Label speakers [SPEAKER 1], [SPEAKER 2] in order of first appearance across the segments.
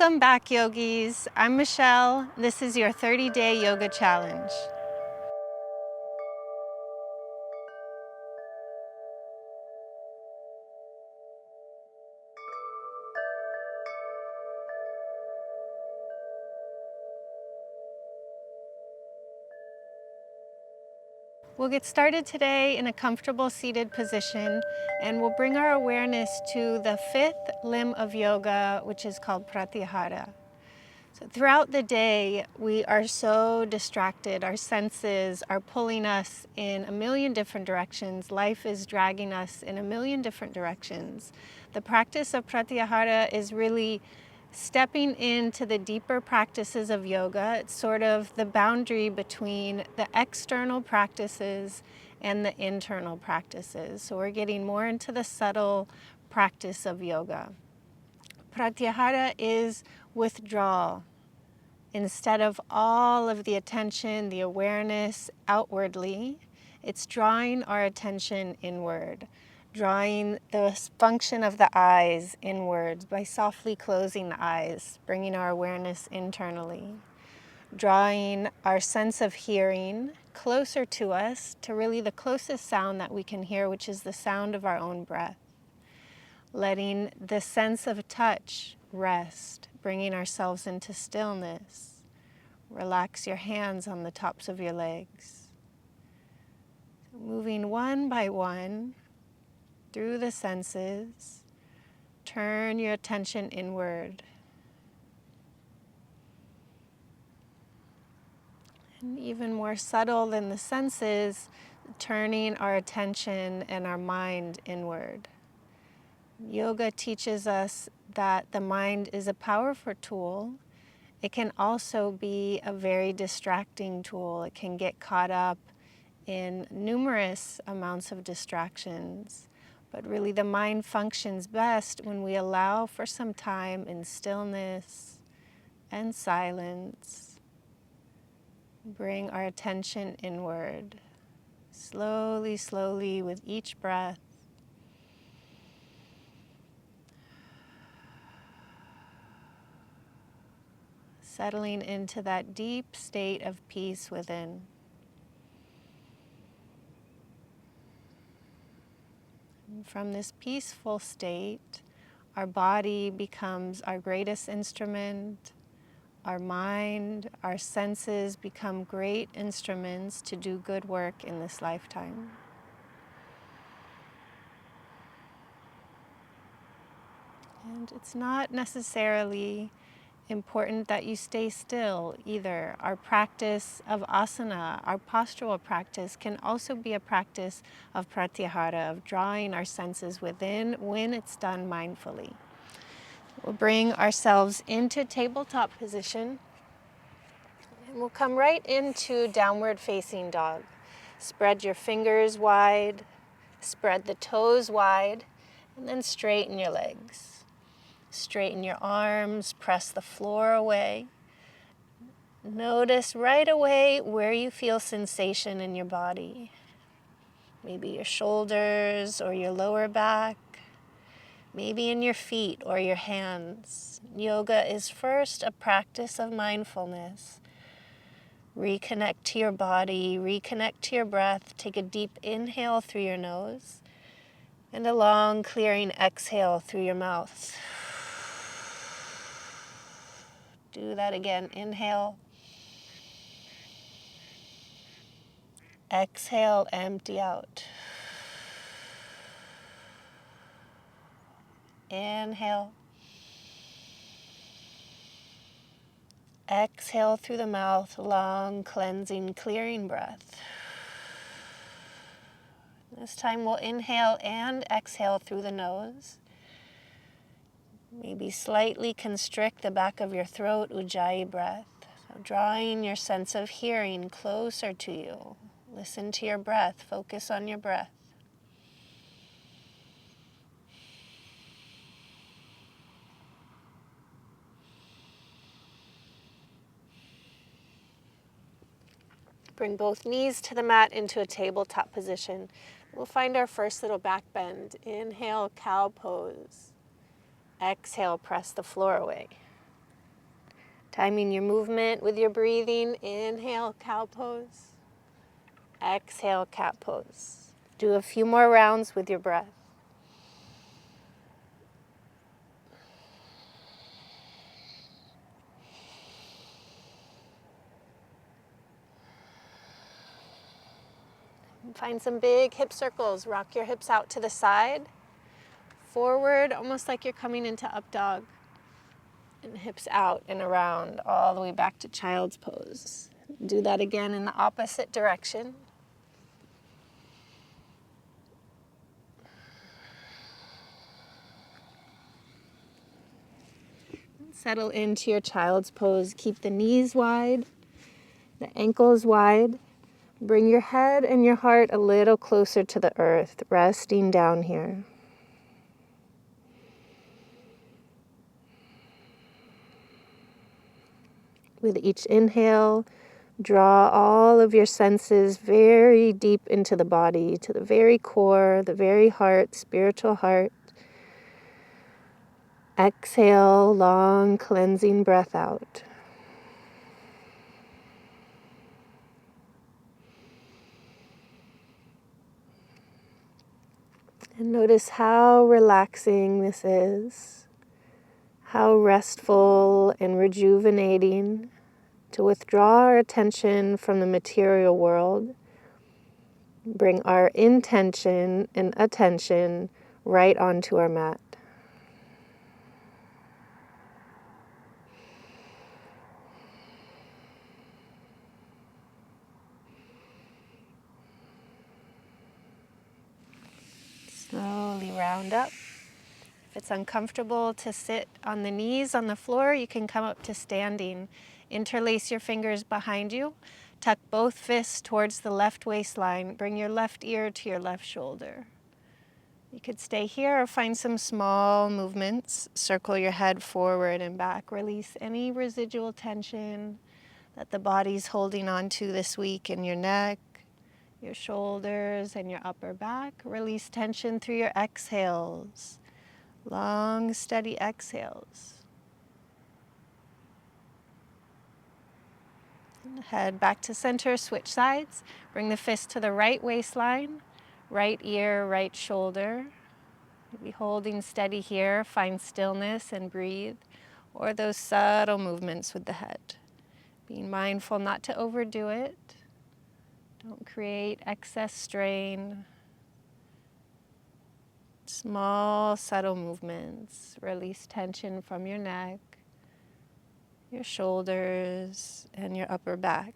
[SPEAKER 1] Welcome back, yogis. I'm Michelle. This is your 30-day yoga challenge. We'll get started today in a comfortable seated position, and we'll bring our awareness to the fifth limb of yoga, which is called Pratyahara. So throughout the day, we are so distracted. Our senses are pulling us in a million different directions. Life is dragging us in a million different directions. The practice of Pratyahara is really stepping into the deeper practices of yoga. It's sort of the boundary between the external practices and the internal practices. So we're getting more into the subtle practice of yoga. Pratyahara is withdrawal. Instead of all of the attention, the awareness outwardly, it's drawing our attention inward, drawing the function of the eyes inwards by softly closing the eyes, bringing our awareness internally, drawing our sense of hearing closer to us, to really the closest sound that we can hear, which is the sound of our own breath. Letting the sense of touch rest, bringing ourselves into stillness. Relax your hands on the tops of your legs. Moving one by one through the senses, turn your attention inward. And even more subtle than the senses, turning our attention and our mind inward. Yoga teaches us that the mind is a powerful tool. It can also be a very distracting tool. It can get caught up in numerous amounts of distractions. But really the mind functions best when we allow for some time in stillness and silence. Bring our attention inward, slowly, slowly with each breath. Settling into that deep state of peace within. And from this peaceful state, our body becomes our greatest instrument, our mind, our senses become great instruments to do good work in this lifetime. And it's not necessarily important that you stay still either. Our practice of asana, our postural practice, can also be a practice of pratyahara, of drawing our senses within when it's done mindfully. We'll bring ourselves into tabletop position, and we'll come right into downward facing dog. Spread your fingers wide, spread the toes wide, and then straighten your legs. Straighten your arms, press the floor away. Notice right away where you feel sensation in your body. Maybe your shoulders or your lower back. Maybe in your feet or your hands. Yoga is first a practice of mindfulness. Reconnect to your body, reconnect to your breath. Take a deep inhale through your nose and a long clearing exhale through your mouth. Do that again. Inhale. Exhale, empty out. Inhale. Exhale through the mouth, long, cleansing, clearing breath. This time we'll inhale and exhale through the nose. Maybe slightly constrict the back of your throat, ujjayi breath. So drawing your sense of hearing closer to you. Listen to your breath, focus on your breath. Bring both knees to the mat into a tabletop position. We'll find our first little back bend. Inhale, cow pose. Exhale, press the floor away. Timing your movement with your breathing. Inhale, cow pose. Exhale, cat pose. Do a few more rounds with your breath. Find some big hip circles. Rock your hips out to the side. Forward, almost like you're coming into up dog. And hips out and around, all the way back to child's pose. Do that again in the opposite direction. Settle into your child's pose. Keep the knees wide, the ankles wide. Bring your head and your heart a little closer to the earth, resting down here. With each inhale, draw all of your senses very deep into the body, to the very core, the very heart, spiritual heart. Exhale, long cleansing breath out. And notice how relaxing this is, how restful and rejuvenating to withdraw our attention from the material world, bring our intention and attention right onto our mat. Slowly round up. If it's uncomfortable to sit on the knees on the floor, you can come up to standing. Interlace your fingers behind you. Tuck both fists towards the left waistline. Bring your left ear to your left shoulder. You could stay here or find some small movements. Circle your head forward and back. Release any residual tension that the body's holding on to this week in your neck, your shoulders, and your upper back. Release tension through your exhales. Long, steady exhales. And head back to center, switch sides. Bring the fist to the right waistline, right ear, right shoulder. Be holding steady here. Find stillness and breathe, or those subtle movements with the head. Being mindful not to overdo it. Don't create excess strain. Small, subtle movements. Release tension from your neck, your shoulders, and your upper back.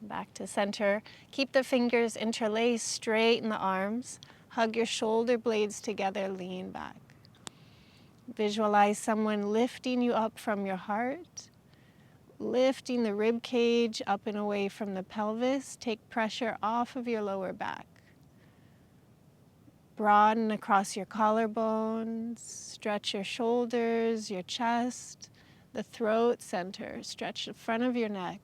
[SPEAKER 1] Back to center. Keep the fingers interlaced, straighten the arms. Hug your shoulder blades together, lean back. Visualize someone lifting you up from your heart, lifting the rib cage up and away from the pelvis. Take pressure off of your lower back. Broaden across your collarbones. Stretch your shoulders, your chest, the throat center. Stretch the front of your neck.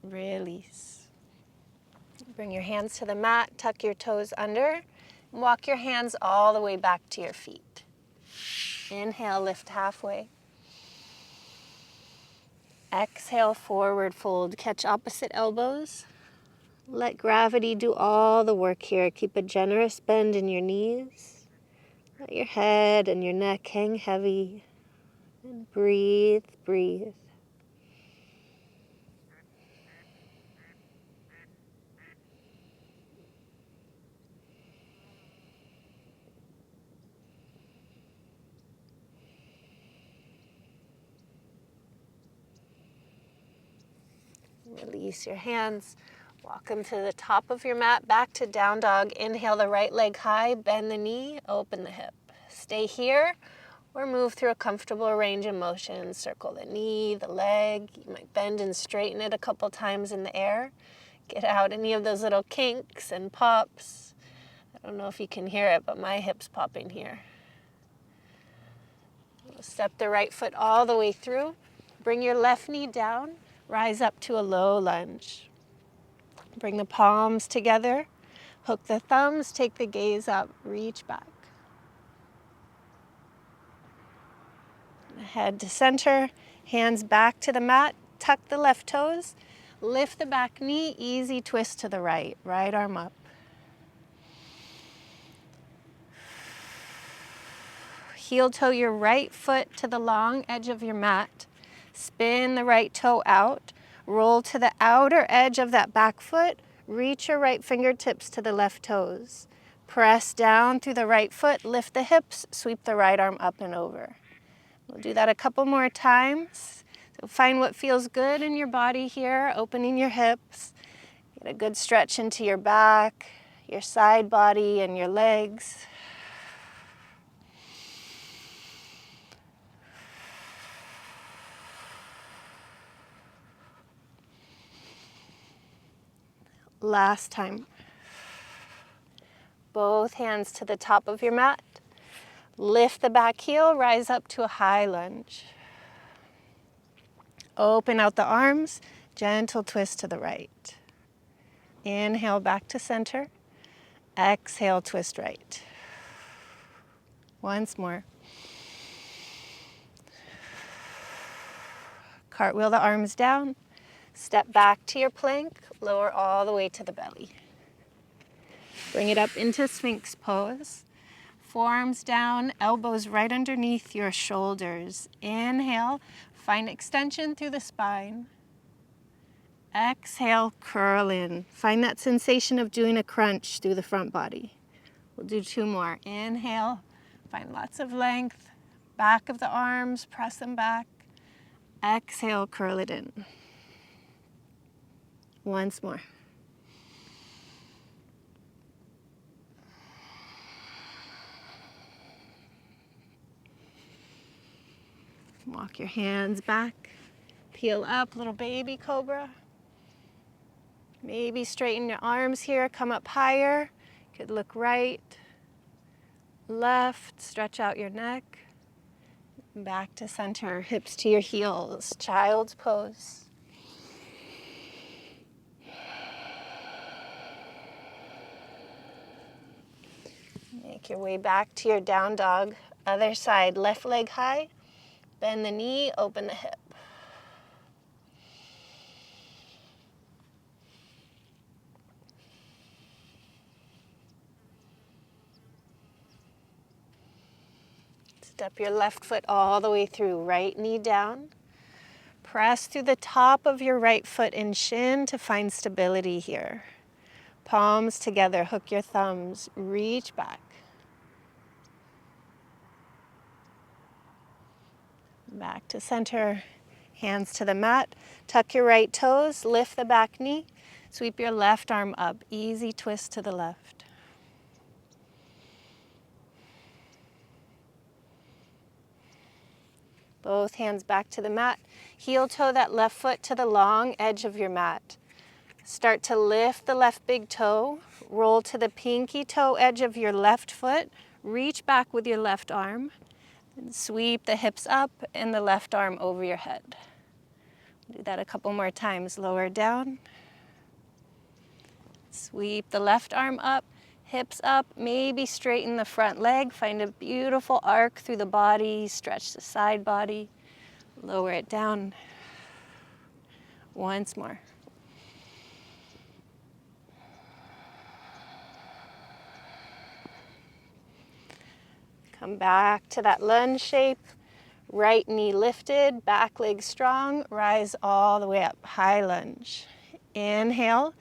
[SPEAKER 1] Release. Bring your hands to the mat. Tuck your toes under. And walk your hands all the way back to your feet. Inhale, lift halfway. Exhale, forward fold. Catch opposite elbows. Let gravity do all the work here. Keep a generous bend in your knees. Let your head and your neck hang heavy. And breathe, breathe. Release your hands. Walk them to the top of your mat, back to down dog. Inhale the right leg high, bend the knee, open the hip. Stay here or move through a comfortable range of motion. Circle the knee, the leg. You might bend and straighten it a couple times in the air. Get out any of those little kinks and pops. I don't know if you can hear it, but my hip's popping here. Step the right foot all the way through. Bring your left knee down. Rise up to a low lunge. Bring the palms together. Hook the thumbs. Take the gaze up. Reach back. Head to center, hands back to the mat, tuck the left toes, lift the back knee, easy twist to the right, right arm up. Heel toe your right foot to the long edge of your mat, spin the right toe out, roll to the outer edge of that back foot, reach your right fingertips to the left toes. Press down through the right foot, lift the hips, sweep the right arm up and over. We'll do that a couple more times. So find what feels good in your body here, opening your hips. Get a good stretch into your back, your side body, and your legs. Last time. Both hands to the top of your mat. Lift the back heel, rise up to a high lunge. Open out the arms, gentle twist to the right. Inhale back to center. Exhale, twist right. Once more. Cartwheel the arms down. Step back to your plank, lower all the way to the belly. Bring it up into Sphinx pose. Forearms down, elbows right underneath your shoulders. Inhale, find extension through the spine. Exhale, curl in. Find that sensation of doing a crunch through the front body. We'll do 2 more. Inhale, find lots of length. Back of the arms, press them back. Exhale, curl it in. Once more. Walk your hands back. Peel up, little baby cobra. Maybe straighten your arms here, come up higher. You could look right, left, stretch out your neck. Back to center, hips to your heels, child's pose. Make your way back to your down dog. Other side, left leg high, bend the knee, open the hip. Step your left foot all the way through, right knee down. Press through the top of your right foot and shin to find stability here. Palms together, hook your thumbs, reach back. Back to center, hands to the mat. Tuck your right toes, lift the back knee. Sweep your left arm up, easy twist to the left. Both hands back to the mat. Heel toe that left foot to the long edge of your mat. Start to lift the left big toe. Roll to the pinky toe edge of your left foot. Reach back with your left arm. And sweep the hips up and the left arm over your head. Do that a couple more times. Lower down. Sweep the left arm up. Hips up, maybe straighten the front leg. Find a beautiful arc through the body. Stretch the side body. Lower it down. Once more. Come back to that lunge shape. Right knee lifted, back leg strong. Rise all the way up. High lunge. Inhale.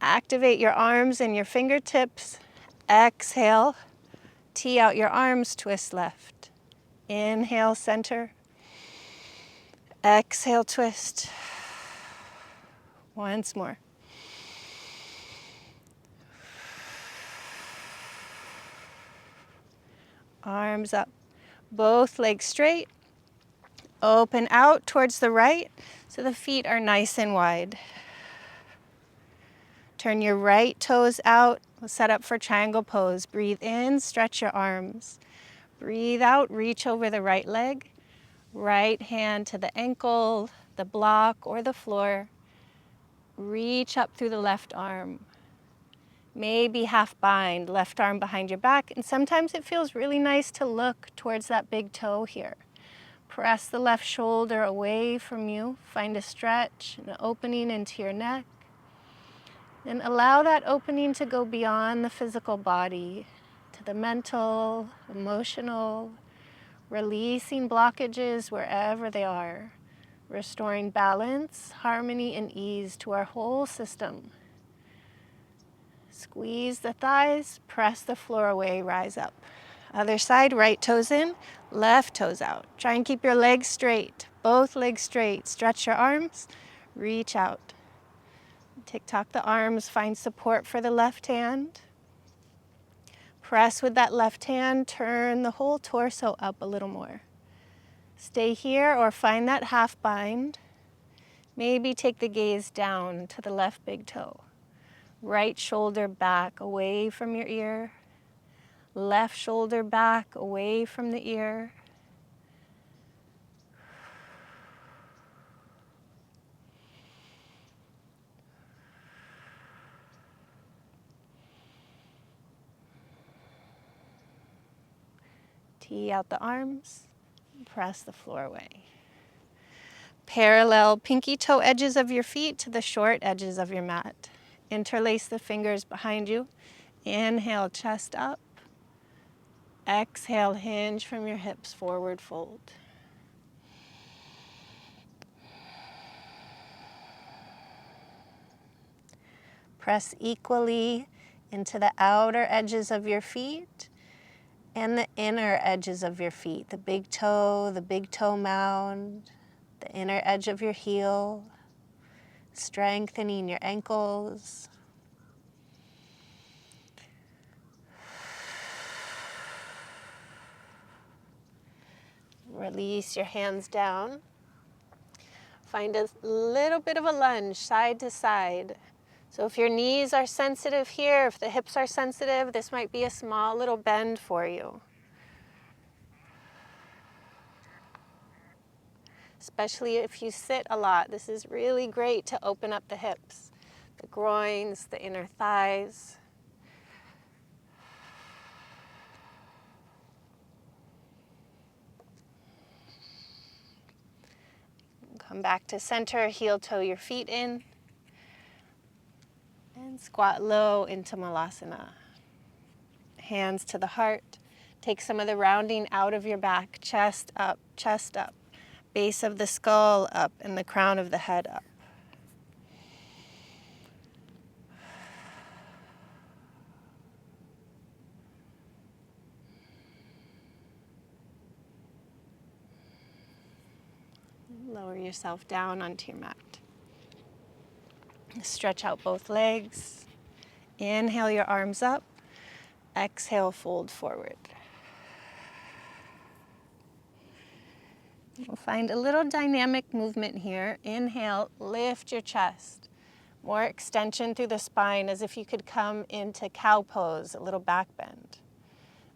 [SPEAKER 1] Activate your arms and your fingertips. Exhale. Tee out your arms, twist left. Inhale, center. Exhale, twist. Once more. Arms up. Both legs straight. Open out towards the right so the feet are nice and wide. Turn your right toes out. We'll set up for triangle pose. Breathe in, stretch your arms. Breathe out, reach over the right leg. Right hand to the ankle, the block, or the floor. Reach up through the left arm. Maybe half bind, left arm behind your back. And sometimes it feels really nice to look towards that big toe here. Press the left shoulder away from you. Find a stretch, an opening into your neck. And allow that opening to go beyond the physical body, to the mental, emotional, releasing blockages wherever they are, restoring balance, harmony, and ease to our whole system. Squeeze the thighs, press the floor away, rise up. Other side, right toes in, left toes out. Try and keep your legs straight, both legs straight. Stretch your arms, reach out. Tick-tock the arms, find support for the left hand. Press with that left hand, turn the whole torso up a little more. Stay here or find that half bind. Maybe take the gaze down to the left big toe. Right shoulder back away from your ear. Left shoulder back away from the ear. Tee out the arms, press the floor away. Parallel pinky toe edges of your feet to the short edges of your mat. Interlace the fingers behind you. Inhale, chest up. Exhale, hinge from your hips, forward fold. Press equally into the outer edges of your feet and the inner edges of your feet, the big toe mound, the inner edge of your heel, strengthening your ankles. Release your hands down. Find a little bit of a lunge, side to side. So if your knees are sensitive here, if the hips are sensitive, this might be a small little bend for you. Especially if you sit a lot, this is really great to open up the hips, the groins, the inner thighs. Come back to center, heel toe your feet in. And squat low into Malasana. Hands to the heart. Take some of the rounding out of your back, chest up, base of the skull up, and the crown of the head up. Lower yourself down onto your mat. Stretch out both legs. Inhale your arms up. Exhale, fold forward. We'll find a little dynamic movement here. Inhale, lift your chest. More extension through the spine as if you could come into cow pose, a little back bend.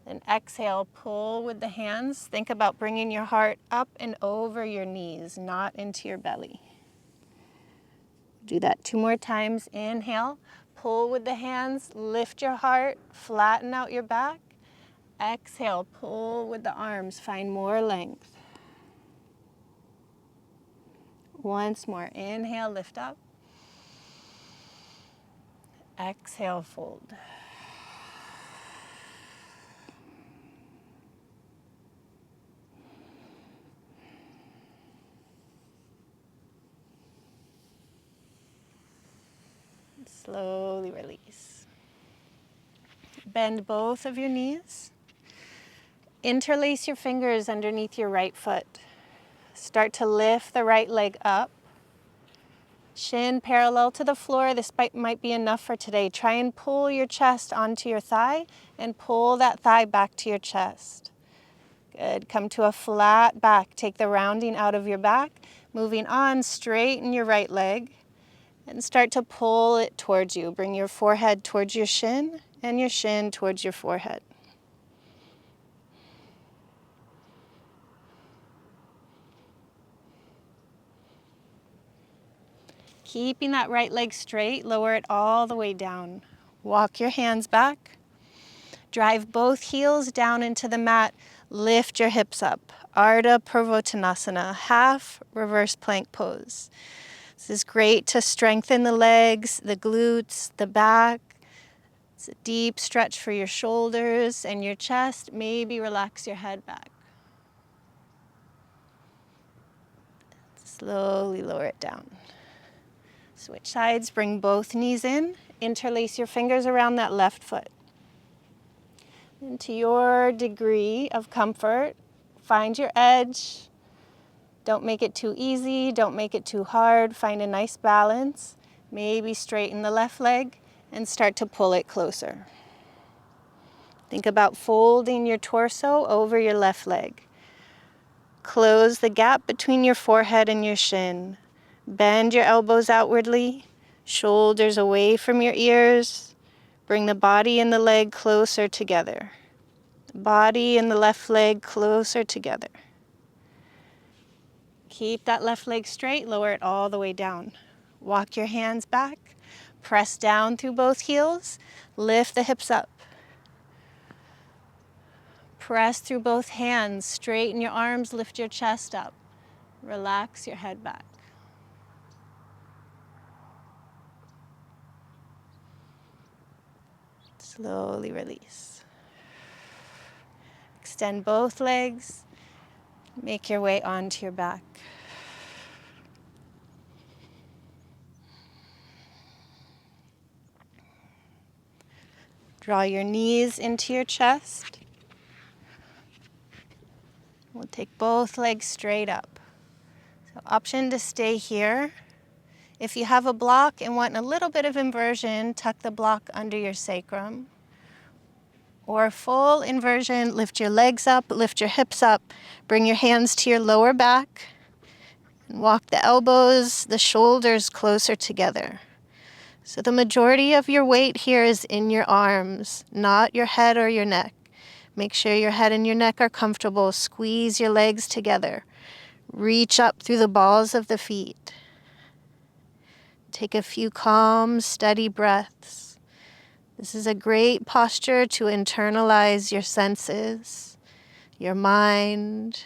[SPEAKER 1] Then exhale, pull with the hands. Think about bringing your heart up and over your knees, not into your belly. Do that 2 more times. Inhale, pull with the hands, lift your heart, flatten out your back. Exhale, pull with the arms, find more length. Once more, inhale, lift up. Exhale, fold. Slowly release. Bend both of your knees. Interlace your fingers underneath your right foot. Start to lift the right leg up. Shin parallel to the floor. This might be enough for today. Try and pull your chest onto your thigh and pull that thigh back to your chest. Good. Come to a flat back. Take the rounding out of your back. Moving on, straighten your right leg and start to pull it towards you. Bring your forehead towards your shin and your shin towards your forehead. Keeping that right leg straight, lower it all the way down. Walk your hands back. Drive both heels down into the mat. Lift your hips up. Ardha Purvottanasana, half reverse plank pose. This is great to strengthen the legs, the glutes, the back. It's a deep stretch for your shoulders and your chest. Maybe relax your head back. Slowly lower it down. Switch sides, bring both knees in. Interlace your fingers around that left foot. And to your degree of comfort, find your edge. Don't make it too easy, don't make it too hard. Find a nice balance. Maybe straighten the left leg and start to pull it closer. Think about folding your torso over your left leg. Close the gap between your forehead and your shin. Bend your elbows outwardly, shoulders away from your ears. Bring the body and the leg closer together. The body and the left leg closer together. Keep that left leg straight, lower it all the way down. Walk your hands back, press down through both heels, lift the hips up. Press through both hands, straighten your arms, lift your chest up. Relax your head back. Slowly release. Extend both legs, make your way onto your back. Draw your knees into your chest. We'll take both legs straight up. So option to stay here. If you have a block and want a little bit of inversion, tuck the block under your sacrum. Or full inversion, lift your legs up, lift your hips up, bring your hands to your lower back, and walk the elbows, the shoulders closer together. So the majority of your weight here is in your arms, not your head or your neck. Make sure your head and your neck are comfortable. Squeeze your legs together. Reach up through the balls of the feet. Take a few calm, steady breaths. This is a great posture to internalize your senses, your mind.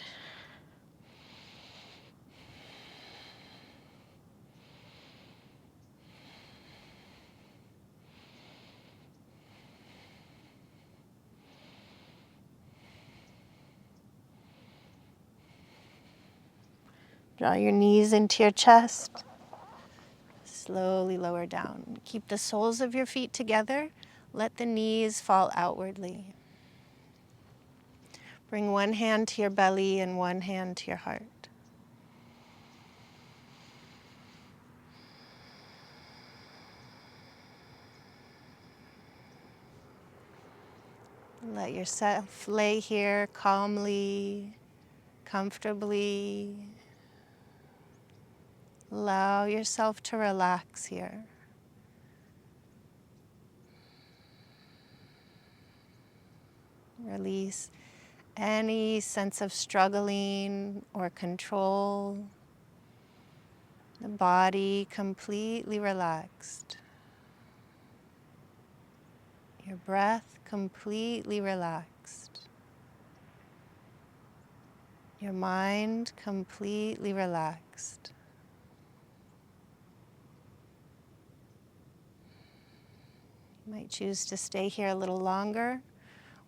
[SPEAKER 1] Draw your knees into your chest. Slowly lower down. Keep the soles of your feet together. Let the knees fall outwardly. Bring one hand to your belly and one hand to your heart. Let yourself lay here calmly, comfortably. Allow yourself to relax here. Release any sense of struggling or control. The body completely relaxed. Your breath completely relaxed. Your mind completely relaxed. You might choose to stay here a little longer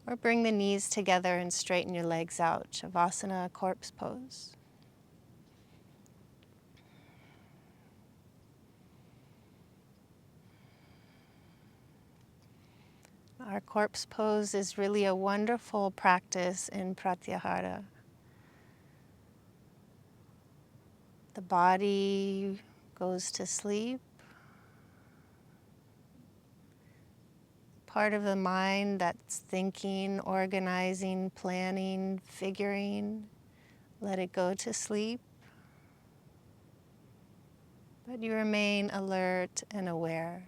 [SPEAKER 1] or bring the knees together and straighten your legs out. Shavasana, corpse pose. Our corpse pose is really a wonderful practice in Pratyahara. The body goes to sleep. Part of the mind that's thinking, organizing, planning, figuring, let it go to sleep. But you remain alert and aware.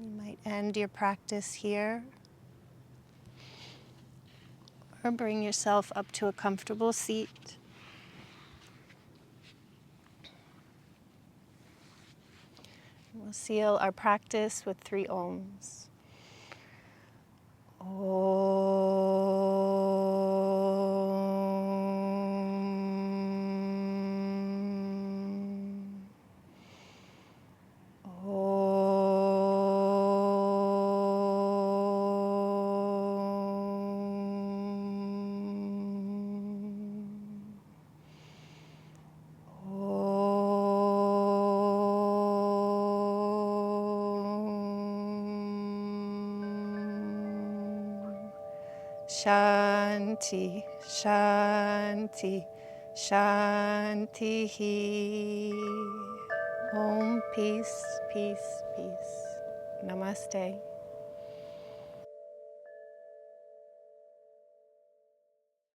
[SPEAKER 1] You might end your practice here, or bring yourself up to a comfortable seat. We'll seal our practice with 3 Oms. Shanti, Shanti, Shanti. Om, peace, peace, peace. Namaste.